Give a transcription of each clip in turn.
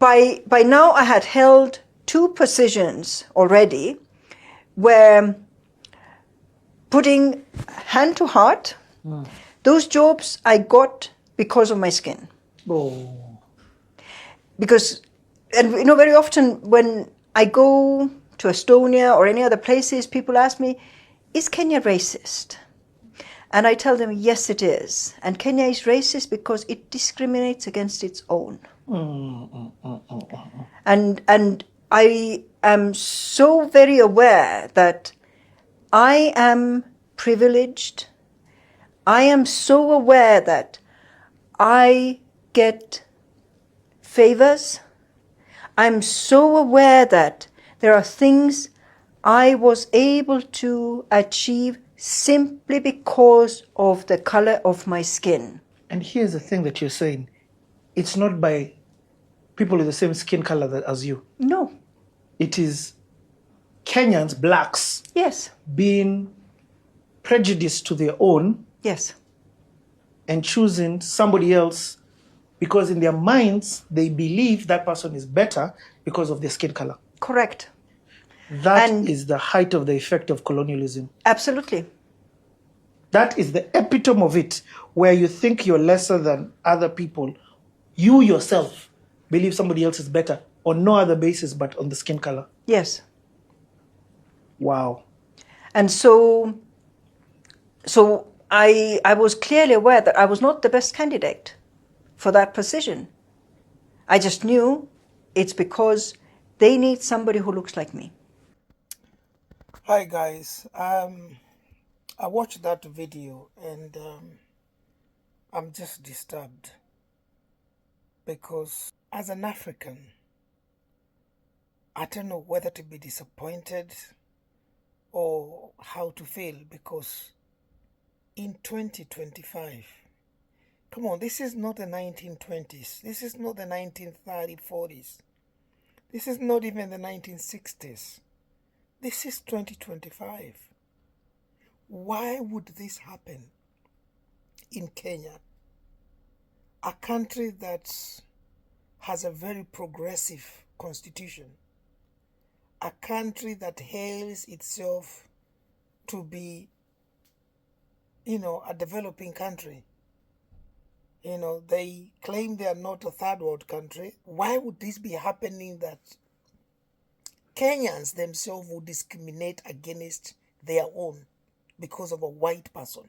by now I had held 2 positions already where, putting hand to heart, those jobs I got because of my skin. Oh. Because, and you know, very often when I go to Estonia or any other places, people ask me, is Kenya racist? And I tell them, yes, it is. And Kenya is racist because it discriminates against its own. And I am so very aware that I am privileged. I am so aware that I get favors. I'm so aware that there are things I was able to achieve simply because of the color of my skin. And here's the thing that you're saying. It's not by people with the same skin color as you. No. It is Kenyans, blacks, Yes. being prejudiced to their own. Yes. And choosing somebody else because in their minds, they believe that person is better because of their skin color. Correct. That is the height of the effect of colonialism. Absolutely. That is the epitome of it, where you think you're lesser than other people. You yourself believe somebody else is better on no other basis but on the skin color. Yes. Wow. And so I was clearly aware that I was not the best candidate for that position. I just knew it's because they need somebody who looks like me. Hi guys, I watched that video and I'm just disturbed because as an African, I don't know whether to be disappointed or how to feel, because in 2025, come on, this is not the 1920s, this is not the 1930s, 40s, this is not even the 1960s, this is 2025. Why would this happen in Kenya, a country that has a very progressive constitution, a country that hails itself to be, a developing country? They claim they are not a third world country. Why would this be happening, that Kenyans themselves would discriminate against their own because of a white person?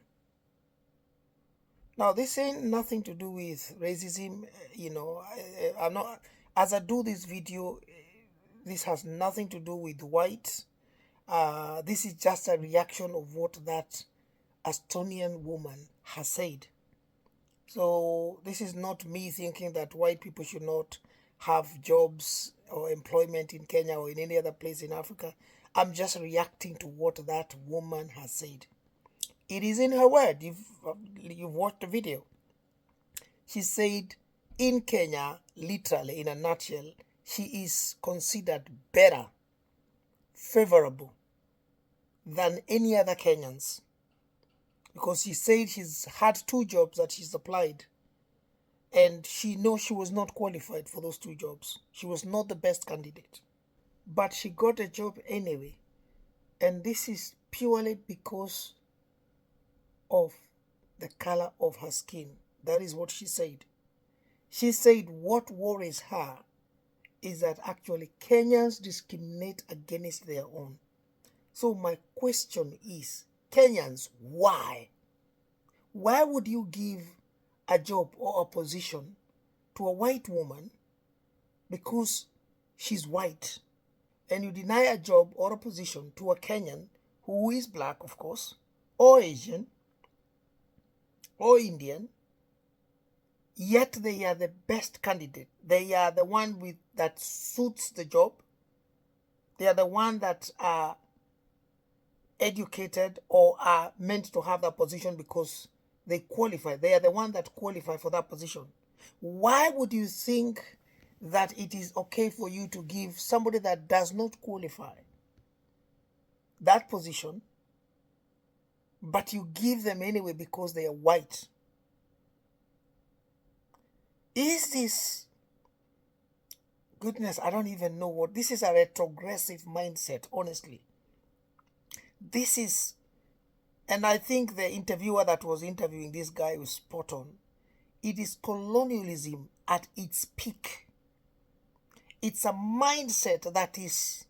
Now, this ain't nothing to do with racism. I'm not, as I do this video, this has nothing to do with white. This is just a reaction of what that Estonian woman has said. So this is not me thinking that white people should not have jobs or employment in Kenya or in any other place in Africa. I'm just reacting to what that woman has said. It is in her word. You've watched the video. She said in Kenya, literally in a nutshell, she is considered better, favorable than any other Kenyans, because she said she's had 2 jobs that she's applied and she knows she was not qualified for those 2 jobs. She was not the best candidate, but she got a job anyway. And this is purely because of the color of her skin. That is what she said. She said what worries her is that actually Kenyans discriminate against their own. So my question is, Kenyans, why? Why would you give a job or a position to a white woman because she's white, and you deny a job or a position to a Kenyan who is black, of course, or Asian, or Indian, yet they are the best candidate? They are the one that suits the job. They are the one that are educated or are meant to have that position because they qualify. They are the one that qualify for that position. Why would you think that it is okay for you to give somebody that does not qualify that position, but you give them anyway because they are white? Is this goodness, I don't even know what this is. A retrogressive mindset, honestly. This is, and I think the interviewer that was interviewing this guy was spot on. It is colonialism at its peak. It's a mindset that is,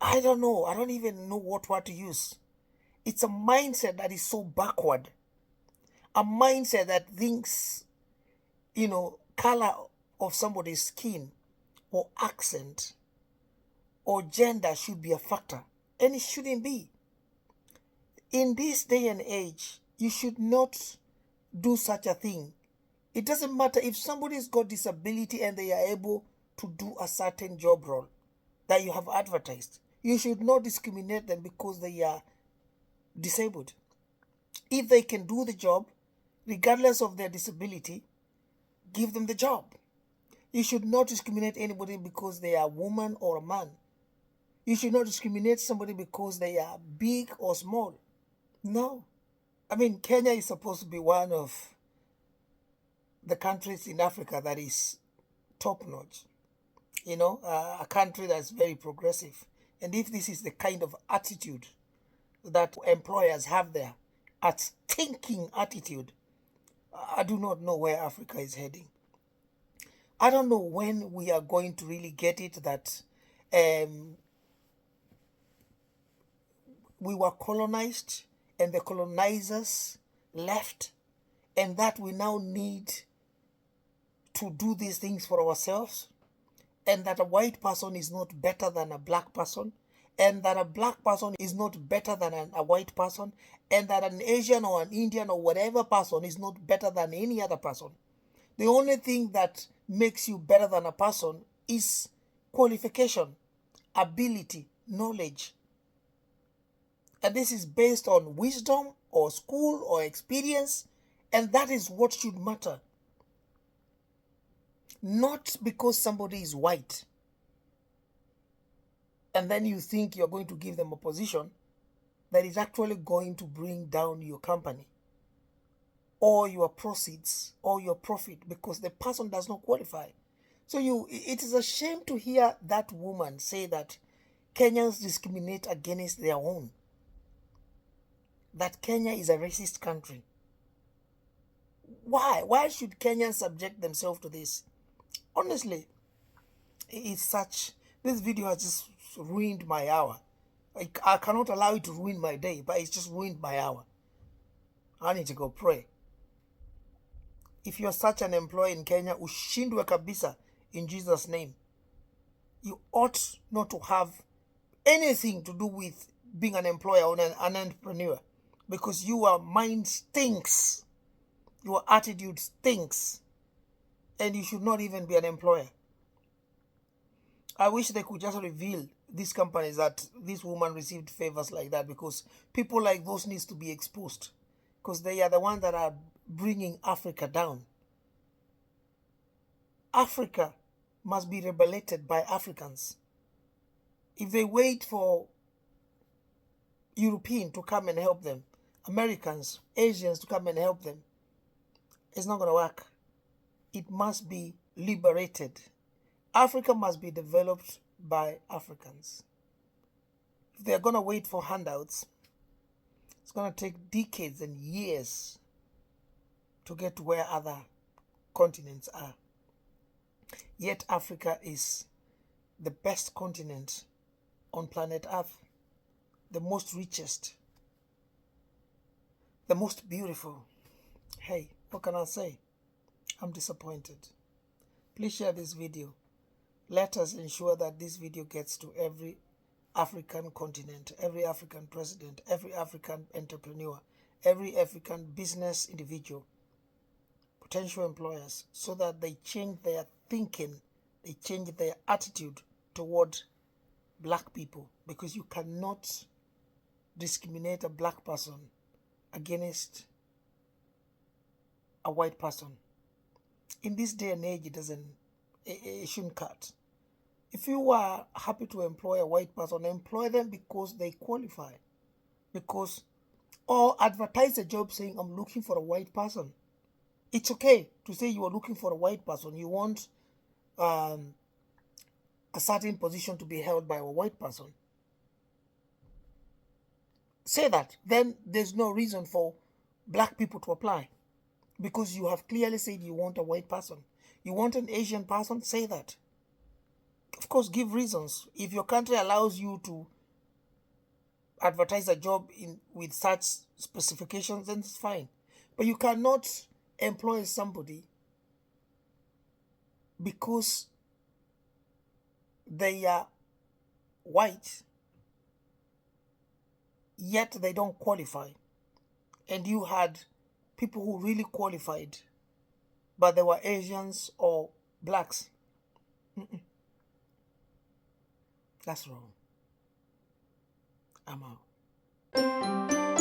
I don't know, I don't even know what word to use. It's a mindset that is so backward. A mindset that thinks, color of somebody's skin or accent or gender should be a factor. And it shouldn't be. In this day and age, you should not do such a thing. It doesn't matter if somebody's got disability and they are able to do a certain job role that you have advertised. You should not discriminate them because they are disabled. If they can do the job, regardless of their disability, give them the job. You should not discriminate anybody because they are a woman or a man. You should not discriminate somebody because they are big or small. No. I mean, Kenya is supposed to be one of the countries in Africa that is top-notch. A country that's very progressive. And if this is the kind of attitude that employers have there, a stinking attitude, I do not know where Africa is heading. I don't know when we are going to really get it that we were colonized and the colonizers left, and that we now need to do these things for ourselves, and that a white person is not better than a black person, and that a black person is not better than a white person, and that an Asian or an Indian or whatever person is not better than any other person. The only thing that makes you better than a person is qualification, ability, knowledge. And this is based on wisdom or school or experience, and that is what should matter. Not because somebody is white and then you think you're going to give them a position that is actually going to bring down your company or your proceeds or your profit because the person does not qualify. So it is a shame to hear that woman say that Kenyans discriminate against their own, that Kenya is a racist country. Why should Kenyans subject themselves to this? Honestly, this video has just ruined my hour. I cannot allow it to ruin my day, but it's just ruined my hour. I need to go pray. If you're such an employee in Kenya, ushindwe kabisa in Jesus' name. You ought not to have anything to do with being an employer or an entrepreneur, because your mind stinks. Your attitude stinks. And you should not even be an employer. I wish they could just reveal these companies that this woman received favors like that, because people like those needs to be exposed, because they are the ones that are bringing Africa down. Africa must be regulated by Africans. If they wait for Europeans to come and help them, Americans, Asians to come and help them, it's not going to work. It must be liberated. Africa must be developed by Africans. If they're going to wait for handouts, it's going to take decades and years to get to where other continents are. Yet Africa is the best continent on planet Earth, the most richest, the most beautiful. Hey, what can I say? I'm disappointed. Please share this video. Let us ensure that this video gets to every African continent, every African president, every African entrepreneur, every African business individual, potential employers, so that they change their thinking, they change their attitude toward black people, because you cannot discriminate a black person against a white person. In this day and age, it shouldn't cut. If you are happy to employ a white person, employ them because they qualify. Or advertise a job saying, I'm looking for a white person. It's okay to say you are looking for a white person. You want a certain position to be held by a white person. Say that. Then there's no reason for black people to apply, because you have clearly said you want a white person. You want an Asian person? Say that. Of course, give reasons. If your country allows you to advertise a job with such specifications, then it's fine. But you cannot employ somebody because they are white, yet they don't qualify. And you had people who really qualified, but they were Asians or blacks. That's wrong. I'm out.